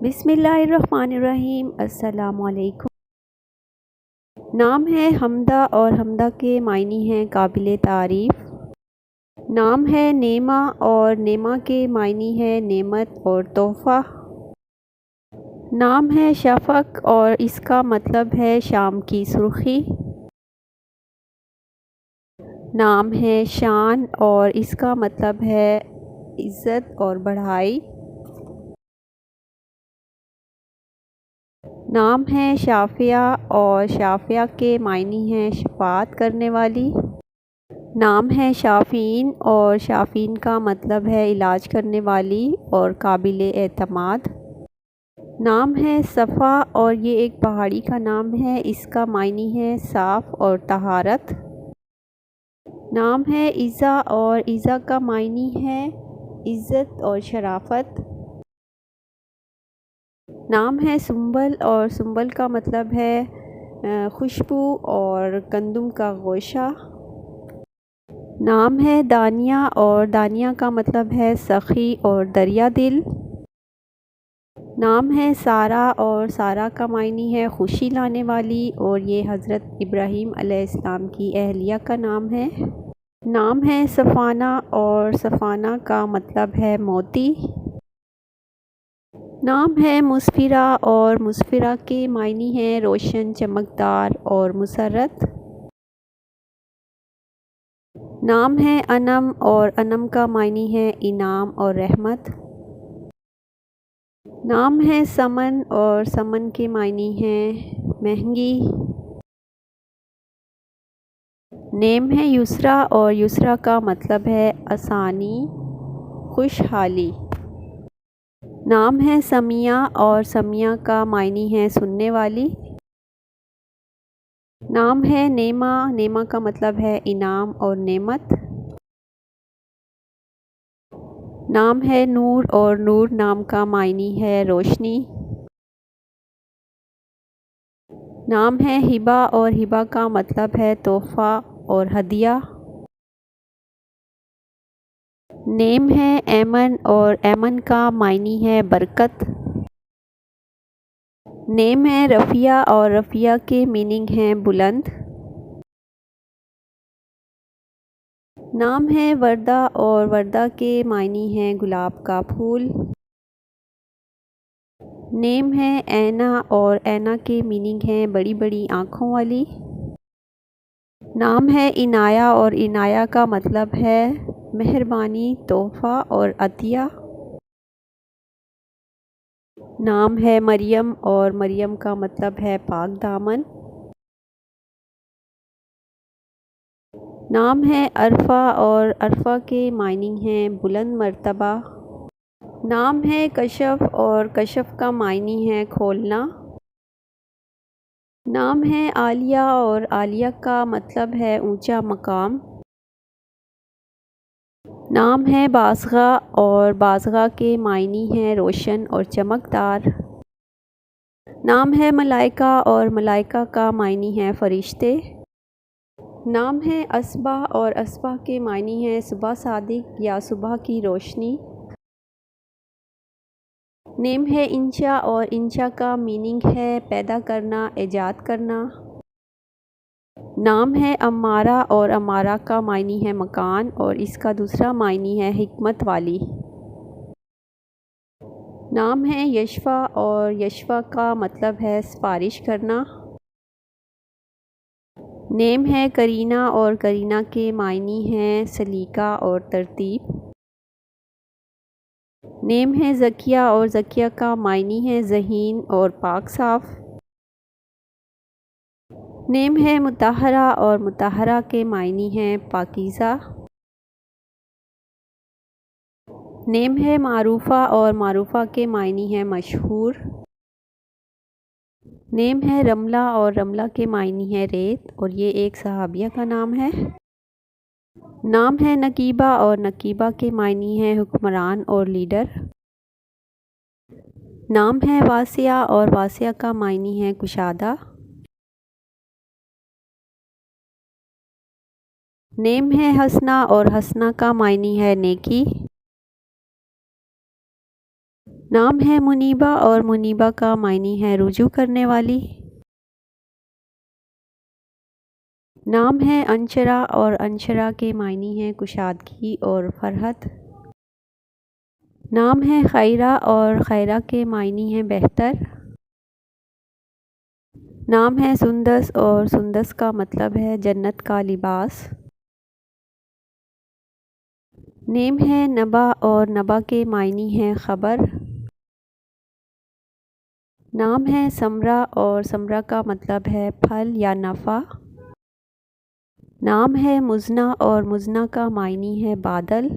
بسم اللہ الرحمن الرحیم۔ السلام علیکم۔ نام ہے حمدہ اور حمدہ کے معنی ہیں قابل تعریف۔ نام ہے نعمہ اور نعمہ کے معنی ہے نعمت اور تحفہ۔ نام ہے شفق اور اس کا مطلب ہے شام کی سرخی۔ نام ہے شان اور اس کا مطلب ہے عزت اور بڑائی۔ نام ہے شافیہ اور شافیہ کے معنی ہیں شفاعت کرنے والی۔ نام ہے شافین اور شافین کا مطلب ہے علاج کرنے والی اور قابل اعتماد۔ نام ہے صفا اور یہ ایک پہاڑی کا نام ہے، اس کا معنی ہے صاف اور طہارت۔ نام ہے عزا اور عزا کا معنی ہے عزت اور شرافت۔ نام ہے سنبل اور سنبل کا مطلب ہے خوشبو اور گندم کا گوشہ۔ نام ہے دانیہ اور دانیہ کا مطلب ہے سخی اور دریا دل۔ نام ہے سارہ اور سارہ کا معنی ہے خوشی لانے والی اور یہ حضرت ابراہیم علیہ السلام کی اہلیہ کا نام ہے۔ نام ہے سفانہ اور سفانہ کا مطلب ہے موتی۔ نام ہے مسفرہ اور مسفرہ کے معنی ہیں روشن، چمکدار اور مسرت۔ نام ہے انم اور انم کا معنی ہے انعام اور رحمت۔ نام ہے سمن اور سمن کے معنی ہیں مہنگی۔ نیم ہے یسریٰ اور یسریٰ کا مطلب ہے آسانی، خوشحالی۔ نام ہے سمیہ اور سمیہ کا معنی ہے سننے والی۔ نام ہے نعمہ، نعمہ کا مطلب ہے انعام اور نعمت۔ نام ہے نور اور نور نام کا معنی ہے روشنی۔ نام ہے ہبہ اور ہبہ کا مطلب ہے تحفہ اور ہدیہ۔ نیم ہے ایمن اور ایمن کا معنی ہے برکت۔ نیم ہے رفیہ اور رفیہ کے میننگ ہیں بلند۔ نام ہے وردہ اور وردہ کے معنی ہیں گلاب کا پھول۔ نیم ہے اینا اور اینا کے میننگ ہیں بڑی بڑی آنکھوں والی۔ نام ہے عنایہ اور عنایہ کا مطلب ہے مہربانی، تحفہ اور عطیہ۔ نام ہے مریم اور مریم کا مطلب ہے پاک دامن۔ نام ہے عرفہ اور عرفہ کے معنی ہیں بلند مرتبہ۔ نام ہے کشف اور کشف کا معنی ہے کھولنا۔ نام ہے عالیہ اور عالیہ کا مطلب ہے اونچا مقام۔ نام ہے باسغہ اور باسغہ کے معنی ہیں روشن اور چمکدار۔ نام ہے ملائکہ اور ملائکہ کا معنی ہے فرشتے۔ نام ہے اصبح اور اصبح کے معنی ہیں صبح صادق یا صبح کی روشنی۔ نیم ہے انشا اور انشا کا میننگ ہے پیدا کرنا، ایجاد کرنا۔ نام ہے امارہ اور امارہ کا معنی ہے مکان اور اس کا دوسرا معنی ہے حکمت والی۔ نام ہے یشفع اور یشفع کا مطلب ہے سفارش کرنا۔ نیم ہے کرینہ اور کرینہ کے معنی ہیں سلیقہ اور ترتیب۔ نیم ہے زکیہ اور زکیہ کا معنی ہے ذہین اور پاک صاف۔ نیم ہے مطہرہ اور مطہرہ کے معنی ہیں پاکیزہ۔ نیم ہے معروفہ اور معروفہ کے معنی ہیں مشہور۔ نیم ہے رملہ اور رملہ کے معنی ہے ریت اور یہ ایک صحابیہ کا نام ہے۔ نام ہے نقیبہ اور نقیبہ کے معنی ہے حکمران اور لیڈر۔ نام ہے واسعہ اور واسعہ کا معنی ہے کشادہ۔ نیم ہے حسنہ اور حسنہ کا معنی ہے نیکی۔ نام ہے منیبہ اور منیبہ کا معنی ہے رجوع کرنے والی۔ نام ہے انشرا اور انشرا کے معنی ہیں کشادگی اور فرحت۔ نام ہے خیرہ اور خیرہ کے معنی ہیں بہتر۔ نام ہے سندس اور سندس کا مطلب ہے جنت کا لباس۔ نیم ہے نبا اور نبا کے معنی ہیں خبر۔ نام ہے سمرا اور سمرا کا مطلب ہے پھل یا نفع۔ نام ہے مزنہ اور مزنہ کا معنی ہے بادل۔